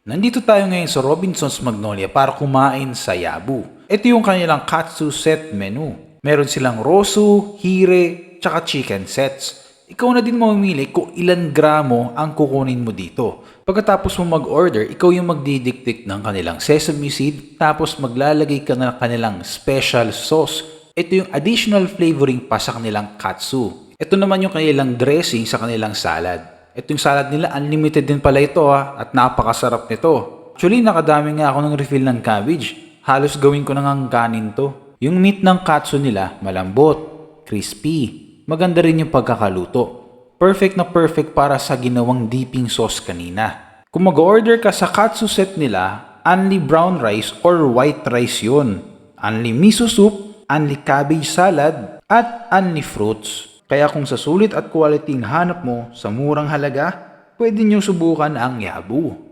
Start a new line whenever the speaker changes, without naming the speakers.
Nandito tayo ngayon sa Robinson's Magnolia para kumain sa Yabu. Ito yung kanilang katsu set menu. Meron silang rosu, hire, tsaka chicken sets. Ikaw na din mamimili kung ilan gramo ang kukunin mo dito. Pagkatapos mo mag-order, ikaw yung magdidiktik ng kanilang sesame seed, tapos maglalagay ka ng kanilang special sauce. Ito yung additional flavoring pa sa kanilang katsu. Ito naman yung kanilang dressing sa kanilang salad. Ito yung salad nila, unlimited din pala ito at napakasarap nito. Actually, nakadami nga ako ng refill ng cabbage. Halos gawin ko nang kanin to. Yung meat ng katsu nila, malambot, crispy. Maganda rin yung pagkakaluto. Perfect na perfect para sa ginawang dipping sauce kanina. Kung mag-order ka sa katsu set nila, only brown rice or white rice yun. Only miso soup, only cabbage salad, at only fruits. Kaya kung sa sulit at quality ang hanap mo sa murang halaga, pwede nyo subukan ang Yabu.